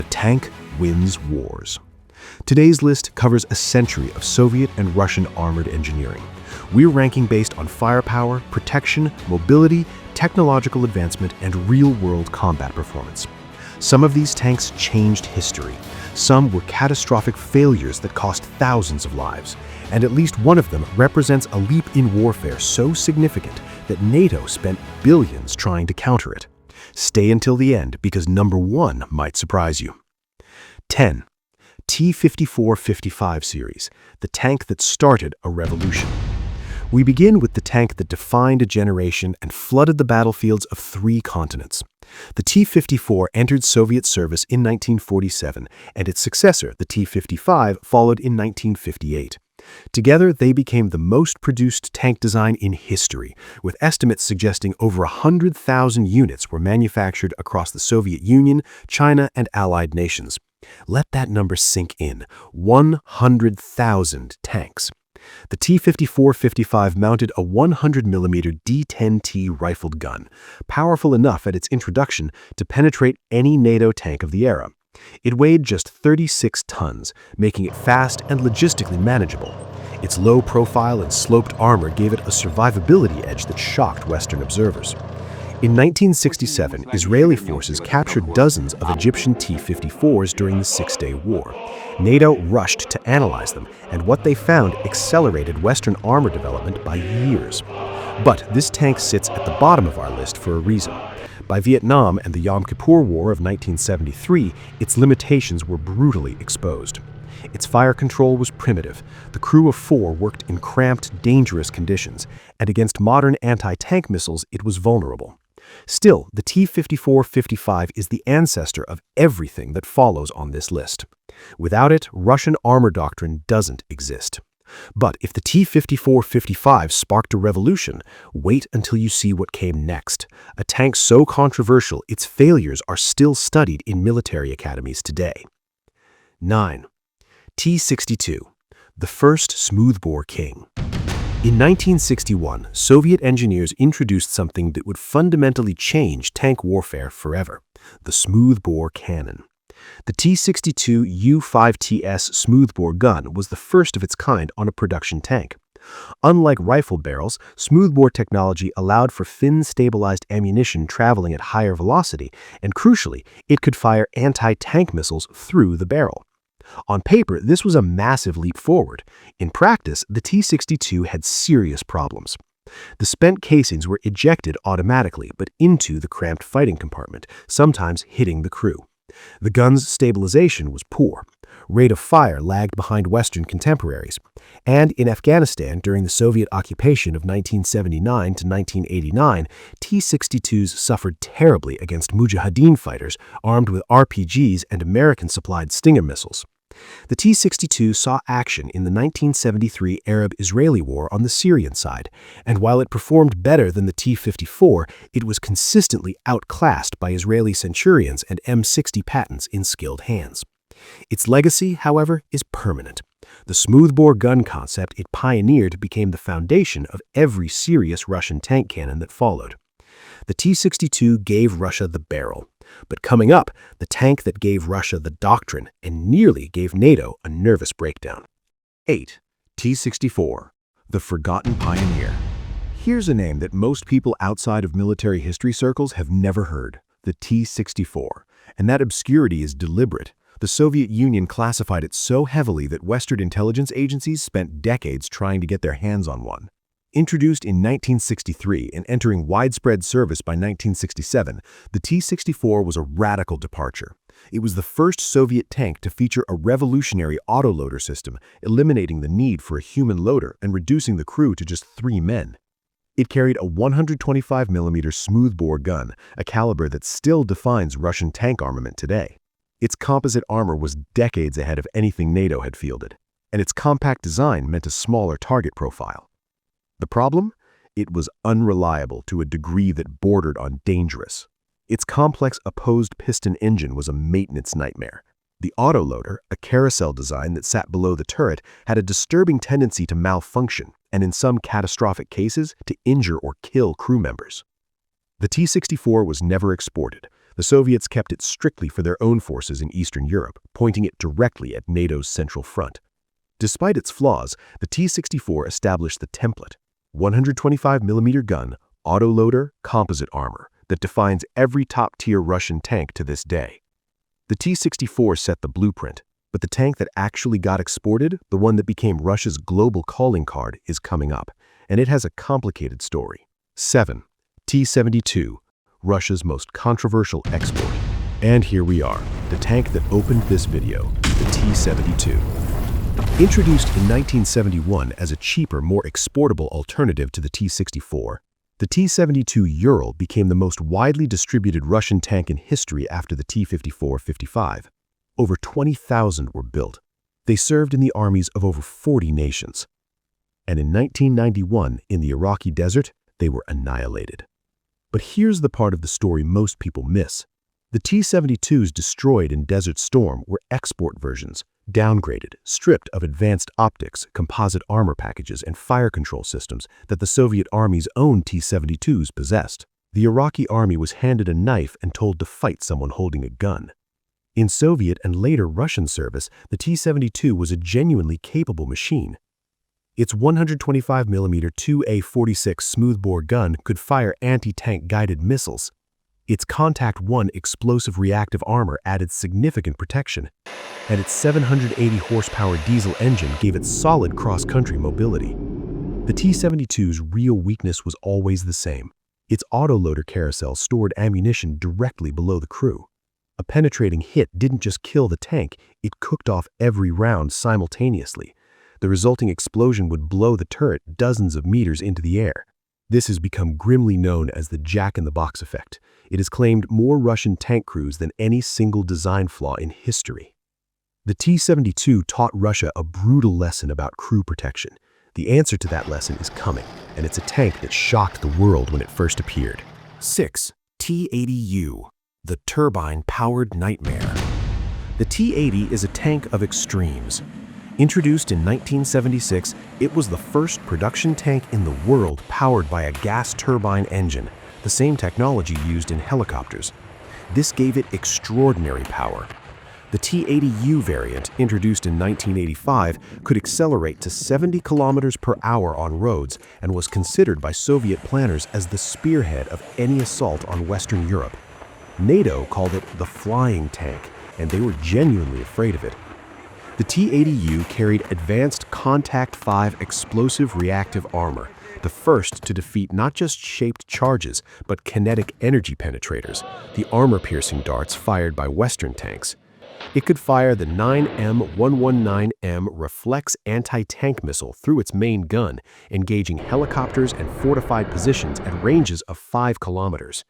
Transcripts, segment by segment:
A tank wins wars. Today's list covers a century of Soviet and Russian armored engineering. We're ranking based on firepower, protection, mobility, technological advancement, and real-world combat performance. Some of these tanks changed history. Some were catastrophic failures that cost thousands of lives. And at least one of them represents a leap in warfare so significant that NATO spent billions trying to counter it. Stay until the end because number 1 might surprise you. 10. T-54-55 series, the tank that started a revolution. We begin with the tank that defined a generation and flooded the battlefields of 3 continents. The T-54 entered Soviet service in 1947, and its successor, the T-55, followed in 1958. Together, they became the most produced tank design in history, with estimates suggesting over 100,000 units were manufactured across the Soviet Union, China, and allied nations. Let that number sink in. 100,000 tanks. The T-54-55 mounted a 100mm D-10T rifled gun, powerful enough at its introduction to penetrate any NATO tank of the era. It weighed just 36 tons, making it fast and logistically manageable. Its low profile and sloped armor gave it a survivability edge that shocked Western observers. In 1967, Israeli forces captured dozens of Egyptian T-54s during the Six-Day War. NATO rushed to analyze them, and what they found accelerated Western armor development by years. But this tank sits at the bottom of our list for a reason. By Vietnam and the Yom Kippur War of 1973, its limitations were brutally exposed. Its fire control was primitive. The crew of 4 worked in cramped, dangerous conditions, and against modern anti-tank missiles, it was vulnerable. Still, the T-54-55 is the ancestor of everything that follows on this list. Without it, Russian armor doctrine doesn't exist. But if the T-54-55 sparked a revolution, wait until you see what came next. A tank so controversial, its failures are still studied in military academies today. 9. T-62, the first smoothbore king. In 1961, Soviet engineers introduced something that would fundamentally change tank warfare forever: the smoothbore cannon. The T-62 U-5TS smoothbore gun was the first of its kind on a production tank. Unlike rifle barrels, smoothbore technology allowed for fin-stabilized ammunition traveling at higher velocity, and crucially, it could fire anti-tank missiles through the barrel. On paper, this was a massive leap forward. In practice, the T-62 had serious problems. The spent casings were ejected automatically, but into the cramped fighting compartment, sometimes hitting the crew. The gun's stabilization was poor. Rate of fire lagged behind Western contemporaries. And in Afghanistan, during the Soviet occupation of 1979 to 1989, T-62s suffered terribly against Mujahideen fighters armed with RPGs and American-supplied Stinger missiles. The T-62 saw action in the 1973 Arab-Israeli War on the Syrian side, and while it performed better than the T-54, it was consistently outclassed by Israeli Centurions and M60 Pattons in skilled hands. Its legacy, however, is permanent. The smoothbore gun concept it pioneered became the foundation of every serious Russian tank cannon that followed. The T-62 gave Russia the barrel. But coming up, the tank that gave Russia the doctrine and nearly gave NATO a nervous breakdown. 8. T-64, the forgotten pioneer. Here's a name that most people outside of military history circles have never heard: the T-64. And that obscurity is deliberate. The Soviet Union classified it so heavily that Western intelligence agencies spent decades trying to get their hands on one. Introduced in 1963 and entering widespread service by 1967, the T-64 was a radical departure. It was the first Soviet tank to feature a revolutionary autoloader system, eliminating the need for a human loader and reducing the crew to just 3 men. It carried a 125mm smoothbore gun, a caliber that still defines Russian tank armament today. Its composite armor was decades ahead of anything NATO had fielded, and its compact design meant a smaller target profile. The problem? It was unreliable to a degree that bordered on dangerous. Its complex opposed piston engine was a maintenance nightmare. The autoloader, a carousel design that sat below the turret, had a disturbing tendency to malfunction, and in some catastrophic cases, to injure or kill crew members. The T-64 was never exported. The Soviets kept it strictly for their own forces in Eastern Europe, pointing it directly at NATO's central front. Despite its flaws, the T-64 established the template: 125mm gun, autoloader, composite armor that defines every top-tier Russian tank to this day. The T-64 set the blueprint, but the tank that actually got exported, the one that became Russia's global calling card, is coming up, and it has a complicated story. 7. T-72, Russia's most controversial export. And here we are, the tank that opened this video, the T-72. Introduced in 1971 as a cheaper, more exportable alternative to the T-64, the T-72 Ural became the most widely distributed Russian tank in history after the T-54-55. Over 20,000 were built. They served in the armies of over 40 nations. And in 1991, in the Iraqi desert, they were annihilated. But here's the part of the story most people miss. The T-72s destroyed in Desert Storm were export versions, downgraded, stripped of advanced optics, composite armor packages, and fire control systems that the Soviet Army's own T-72s possessed. The Iraqi army was handed a knife and told to fight someone holding a gun. In Soviet and later Russian service, the T-72 was a genuinely capable machine. Its 125mm 2A46 smoothbore gun could fire anti-tank guided missiles. Its Contact 1 explosive reactive armor added significant protection, and its 780 horsepower diesel engine gave it solid cross-country mobility. The T-72's real weakness was always the same. Its autoloader carousel stored ammunition directly below the crew. A penetrating hit didn't just kill the tank, it cooked off every round simultaneously. The resulting explosion would blow the turret dozens of meters into the air. This has become grimly known as the Jack-in-the-Box effect. It has claimed more Russian tank crews than any single design flaw in history. The T-72 taught Russia a brutal lesson about crew protection. The answer to that lesson is coming, and it's a tank that shocked the world when it first appeared. 6. T-80U, the turbine-powered nightmare. The T-80 is a tank of extremes. Introduced in 1976, it was the first production tank in the world powered by a gas turbine engine, the same technology used in helicopters. This gave it extraordinary power. The T-80U variant, introduced in 1985, could accelerate to 70 kilometers per hour on roads and was considered by Soviet planners as the spearhead of any assault on Western Europe. NATO called it the flying tank, and they were genuinely afraid of it. The T-80U carried advanced Contact 5 explosive reactive armor, the first to defeat not just shaped charges, but kinetic energy penetrators, the armor-piercing darts fired by Western tanks. It could fire the 9M119M reflex anti-tank missile through its main gun, engaging helicopters and fortified positions at ranges of 5 kilometers.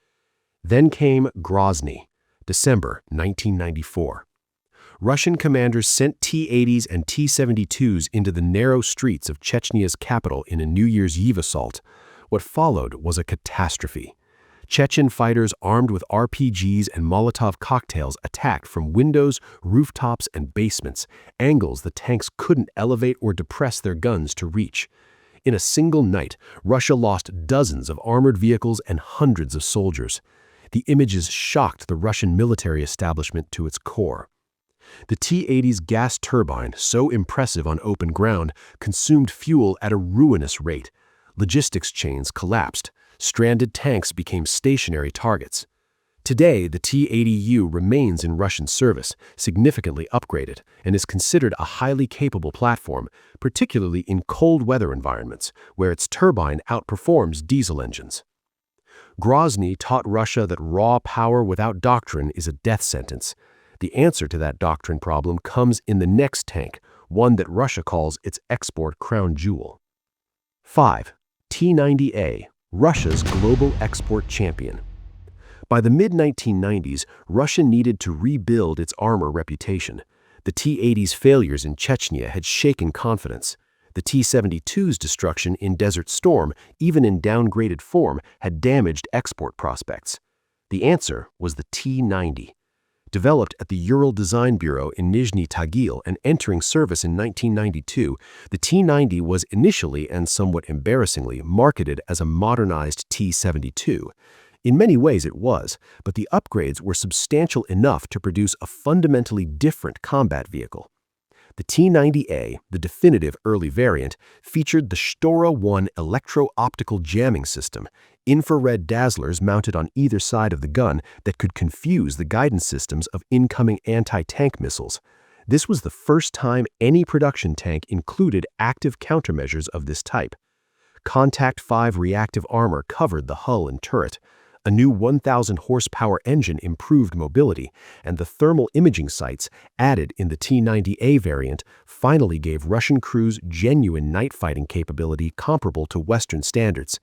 Then came Grozny, December 1994. Russian commanders sent T-80s and T-72s into the narrow streets of Chechnya's capital in a New Year's Eve assault. What followed was a catastrophe. Chechen fighters armed with RPGs and Molotov cocktails attacked from windows, rooftops, and basements, angles the tanks couldn't elevate or depress their guns to reach. In a single night, Russia lost dozens of armored vehicles and hundreds of soldiers. The images shocked the Russian military establishment to its core. The T-80's gas turbine, so impressive on open ground, consumed fuel at a ruinous rate. Logistics chains collapsed. Stranded tanks became stationary targets. Today, the T-80U remains in Russian service, significantly upgraded, and is considered a highly capable platform, particularly in cold weather environments, where its turbine outperforms diesel engines. Grozny taught Russia that raw power without doctrine is a death sentence. The answer to that doctrine problem comes in the next tank, one that Russia calls its export crown jewel. 5. T-90A, Russia's global export champion. By the mid-1990s, Russia needed to rebuild its armor reputation. The T-80's failures in Chechnya had shaken confidence. The T-72's destruction in Desert Storm, even in downgraded form, had damaged export prospects. The answer was the T-90. Developed at the Ural Design Bureau in Nizhny Tagil and entering service in 1992, the T-90 was initially and somewhat embarrassingly marketed as a modernized T-72. In many ways it was, but the upgrades were substantial enough to produce a fundamentally different combat vehicle. The T-90A, the definitive early variant, featured the Stora-1 electro-optical jamming system, infrared dazzlers mounted on either side of the gun that could confuse the guidance systems of incoming anti-tank missiles. This was the first time any production tank included active countermeasures of this type. Contact 5 reactive armor covered the hull and turret. A new 1,000 horsepower engine improved mobility, and the thermal imaging sights added in the T-90A variant finally gave Russian crews genuine night fighting capability comparable to Western standards.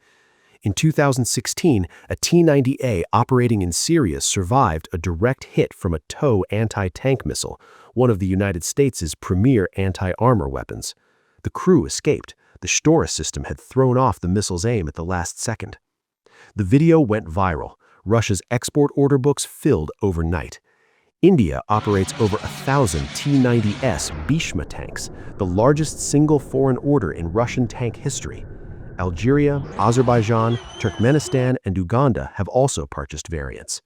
In 2016, a T-90A operating in Syria survived a direct hit from a TOW anti-tank missile, one of the United States' premier anti-armor weapons. The crew escaped. The Stora system had thrown off the missile's aim at the last second. The video went viral. Russia's export order books filled overnight. India operates over 1,000 T-90S Bhishma tanks, the largest single foreign order in Russian tank history. Algeria, Azerbaijan, Turkmenistan, and Uganda have also purchased variants.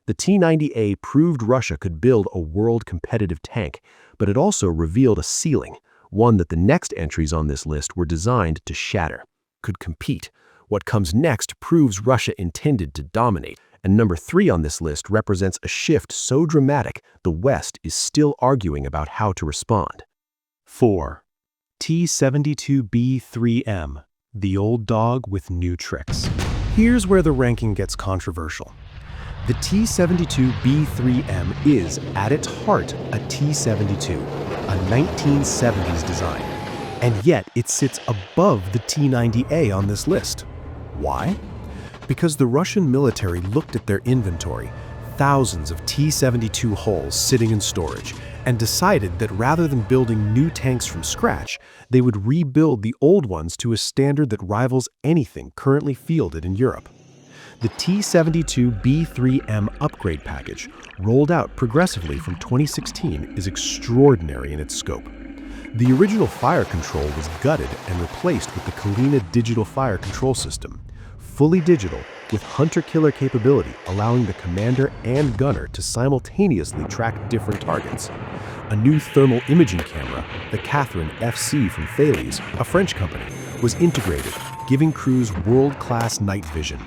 The T-90A proved Russia could build a world-competitive tank, but it also revealed a ceiling, one that the next entries on this list were designed to shatter. Could compete. What comes next proves Russia intended to dominate, and number 3 on this list represents a shift so dramatic the West is still arguing about how to respond. 4. T-72B3M, the old dog with new tricks. Here's where the ranking gets controversial. The T-72B3M is, at its heart, a T-72, a 1970s design, and yet it sits above the T-90A on this list. Why? Because the Russian military looked at their inventory, thousands of T-72 hulls sitting in storage, and decided that rather than building new tanks from scratch, they would rebuild the old ones to a standard that rivals anything currently fielded in Europe. The T-72B3M upgrade package, rolled out progressively from 2016, is extraordinary in its scope. The original fire control was gutted and replaced with the Kalina digital fire control system, fully digital with hunter-killer capability, allowing the commander and gunner to simultaneously track different targets. A new thermal imaging camera, the Catherine FC from Thales, a French company, was integrated, giving crews world-class night vision.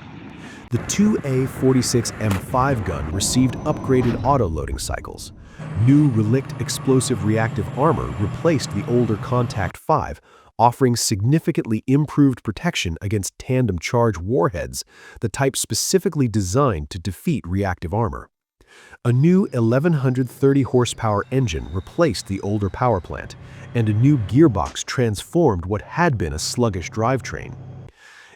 The 2A46M5 gun received upgraded auto-loading cycles. New Relict explosive reactive armor replaced the older Contact 5, offering significantly improved protection against tandem charge warheads, the type specifically designed to defeat reactive armor. A new 1,130 horsepower engine replaced the older power plant, and a new gearbox transformed what had been a sluggish drivetrain.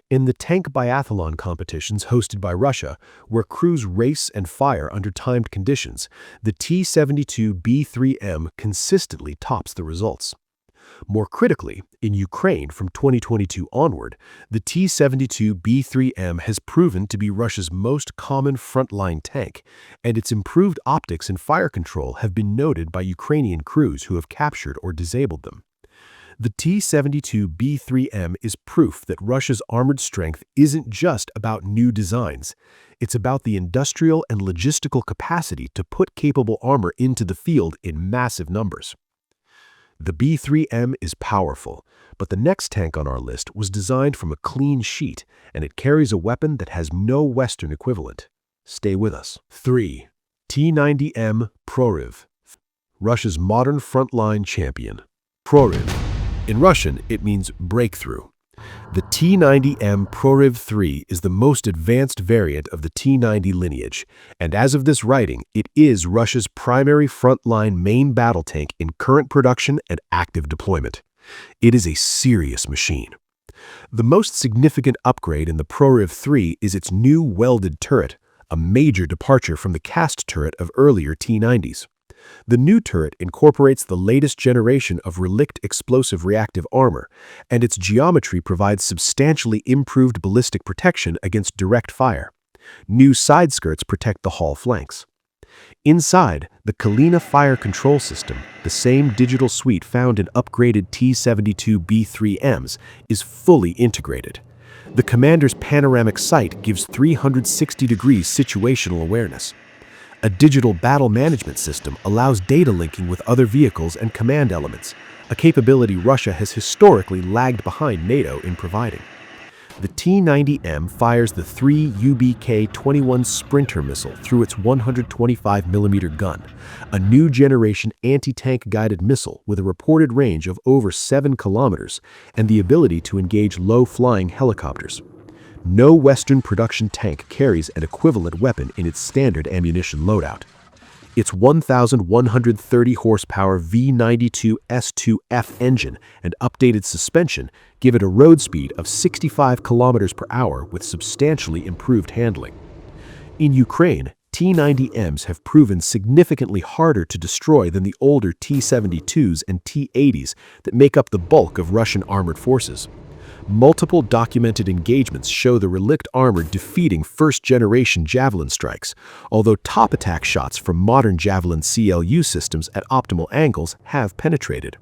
In the tank biathlon competitions hosted by Russia, where crews race and fire under timed conditions, the T-72B3M consistently tops the results. More critically, in Ukraine from 2022 onward, the T-72B3M has proven to be Russia's most common frontline tank, and its improved optics and fire control have been noted by Ukrainian crews who have captured or disabled them. The T-72B3M is proof that Russia's armored strength isn't just about new designs. It's about the industrial and logistical capacity to put capable armor into the field in massive numbers. The B3M is powerful, but the next tank on our list was designed from a clean sheet, and it carries a weapon that has no Western equivalent. Stay with us. 3. T-90M Prorыв, Russia's modern frontline champion. Prorыв. In Russian, it means breakthrough. The T-90M Prorыv 3 is the most advanced variant of the T-90 lineage, and as of this writing, it is Russia's primary frontline main battle tank in current production and active deployment. It is a serious machine. The most significant upgrade in the Prorыv 3 is its new welded turret, a major departure from the cast turret of earlier T-90s. The new turret incorporates the latest generation of Relict explosive reactive armor, and its geometry provides substantially improved ballistic protection against direct fire. New side skirts protect the hull flanks. Inside, the Kalina fire control system, the same digital suite found in upgraded T-72B3Ms, is fully integrated. The commander's panoramic sight gives 360 degrees situational awareness. A digital battle management system allows data linking with other vehicles and command elements, a capability Russia has historically lagged behind NATO in providing. The T-90M fires the 3 UBK-21 Sprinter missile through its 125mm gun, a new generation anti-tank guided missile with a reported range of over 7 kilometers and the ability to engage low-flying helicopters. No Western production tank carries an equivalent weapon in its standard ammunition loadout. Its 1,130 horsepower V92 S2F engine and updated suspension give it a road speed of 65 kilometers per hour with substantially improved handling. In Ukraine, T-90Ms have proven significantly harder to destroy than the older T-72s and T-80s that make up the bulk of Russian armored forces. Multiple documented engagements show the relict armor defeating first-generation Javelin strikes, although top attack shots from modern Javelin CLU systems at optimal angles have penetrated.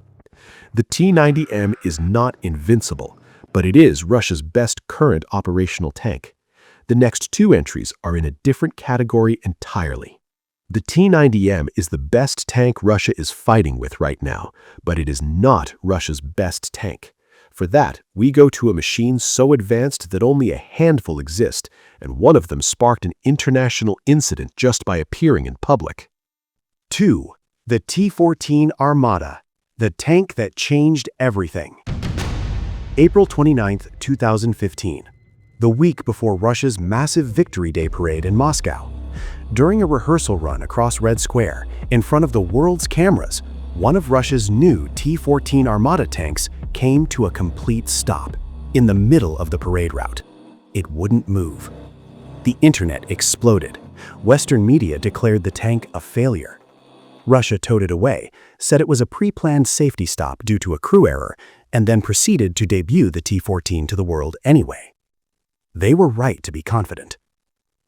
The T-90M is not invincible, but it is Russia's best current operational tank. The next two entries are in a different category entirely. The T-90M is the best tank Russia is fighting with right now, but it is not Russia's best tank. For that, we go to a machine so advanced that only a handful exist, and one of them sparked an international incident just by appearing in public. 2. The T-14 Armata, the tank that changed everything. April 29, 2015, the week before Russia's massive Victory Day parade in Moscow. During a rehearsal run across Red Square, in front of the world's cameras, one of Russia's new T-14 Armata tanks came to a complete stop in the middle of the parade route. It wouldn't move. The internet exploded. Western media declared the tank a failure. Russia towed it away, said it was a pre-planned safety stop due to a crew error, and then proceeded to debut the T-14 to the world anyway. They were right to be confident.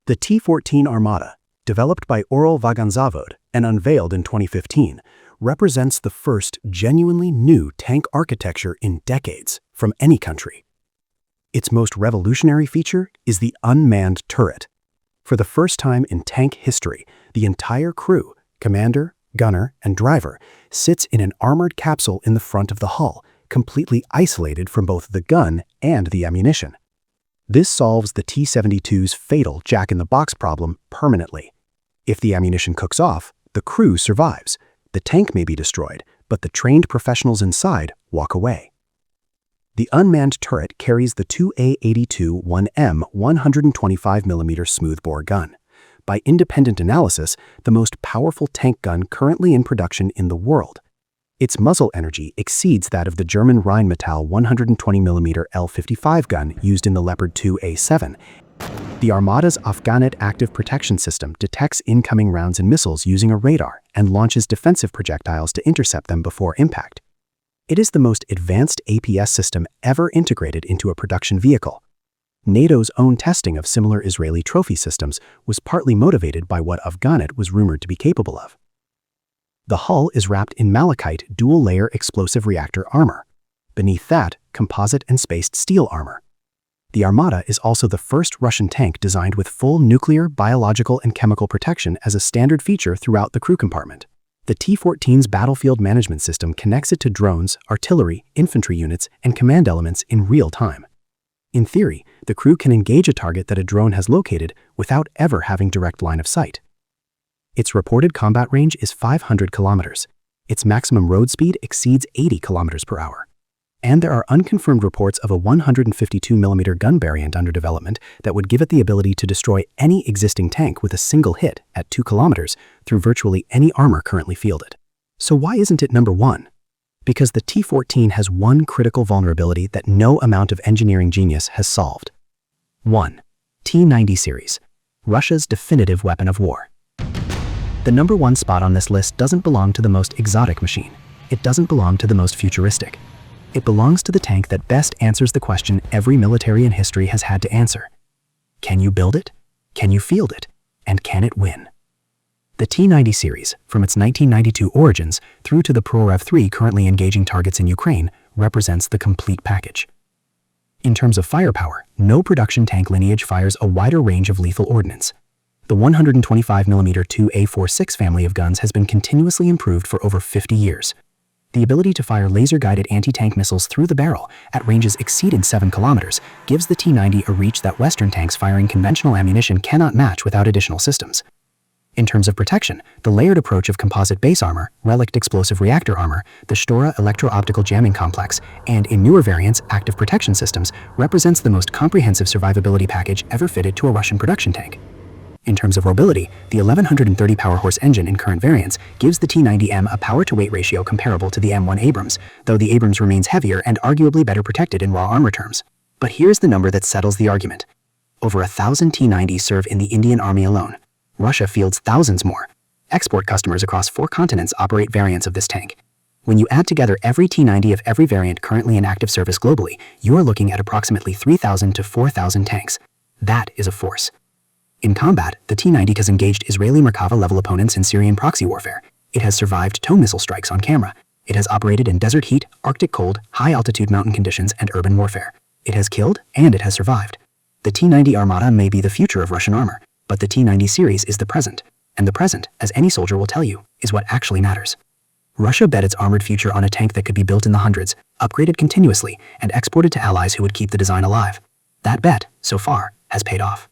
The T-14 Armata, developed by Uralvagonzavod and unveiled in 2015, represents the first genuinely new tank architecture in decades from any country. Its most revolutionary feature is the unmanned turret. For the first time in tank history, the entire crew, commander, gunner, and driver, sits in an armored capsule in the front of the hull, completely isolated from both the gun and the ammunition. This solves the T-72's fatal jack-in-the-box problem permanently. If the ammunition cooks off, the crew survives. The tank may be destroyed, but the trained professionals inside walk away. The unmanned turret carries the 2A82-1M 125mm smoothbore gun. By independent analysis, the most powerful tank gun currently in production in the world. Its muzzle energy exceeds that of the German Rheinmetall 120mm L55 gun used in the Leopard 2A7. The Armata's Afghanet active protection system detects incoming rounds and missiles using a radar and launches defensive projectiles to intercept them before impact. It is the most advanced APS system ever integrated into a production vehicle. NATO's own testing of similar Israeli trophy systems was partly motivated by what Afghanet was rumored to be capable of. The hull is wrapped in malachite dual-layer explosive reactor armor. Beneath that, composite and spaced steel armor. The Armata is also the first Russian tank designed with full nuclear, biological, and chemical protection as a standard feature throughout the crew compartment. The T-14's battlefield management system connects it to drones, artillery, infantry units, and command elements in real time. In theory, the crew can engage a target that a drone has located without ever having direct line of sight. Its reported combat range is 500 kilometers. Its maximum road speed exceeds 80 kilometers per hour. And there are unconfirmed reports of a 152mm gun variant under development that would give it the ability to destroy any existing tank with a single hit at 2 kilometers through virtually any armor currently fielded. So why isn't it number one? Because the T-14 has one critical vulnerability that no amount of engineering genius has solved. 1. T-90 series, Russia's definitive weapon of war. The number one spot on this list doesn't belong to the most exotic machine. It doesn't belong to the most futuristic. It belongs to the tank that best answers the question every military in history has had to answer. Can you build it? Can you field it? And can it win? The T-90 series, from its 1992 origins through to the Prorev 3 currently engaging targets in Ukraine, represents the complete package. In terms of firepower, no production tank lineage fires a wider range of lethal ordnance. The 125mm 2A46 family of guns has been continuously improved for over 50 years. The ability to fire laser-guided anti-tank missiles through the barrel at ranges exceeding 7 kilometers gives the T-90 a reach that Western tanks firing conventional ammunition cannot match without additional systems. In terms of protection, the layered approach of composite base armor, relict explosive reactor armor, the Stora electro-optical jamming complex, and in newer variants, active protection systems, represents the most comprehensive survivability package ever fitted to a Russian production tank. In terms of robility, the 1130 power-horse engine in current variants gives the T-90M a power-to-weight ratio comparable to the M1 Abrams, though the Abrams remains heavier and arguably better protected in raw armor terms. But here's the number that settles the argument. Over 1,000 T-90s serve in the Indian Army alone. Russia fields thousands more. Export customers across 4 continents operate variants of this tank. When you add together every T-90 of every variant currently in active service globally, you are looking at approximately 3,000 to 4,000 tanks. That is a force. In combat, the T-90 has engaged Israeli Merkava-level opponents in Syrian proxy warfare. It has survived tow missile strikes on camera. It has operated in desert heat, Arctic cold, high-altitude mountain conditions, and urban warfare. It has killed, and it has survived. The T-90 Armata may be the future of Russian armor, but the T-90 series is the present. And the present, as any soldier will tell you, is what actually matters. Russia bet its armored future on a tank that could be built in the hundreds, upgraded continuously, and exported to allies who would keep the design alive. That bet, so far, has paid off.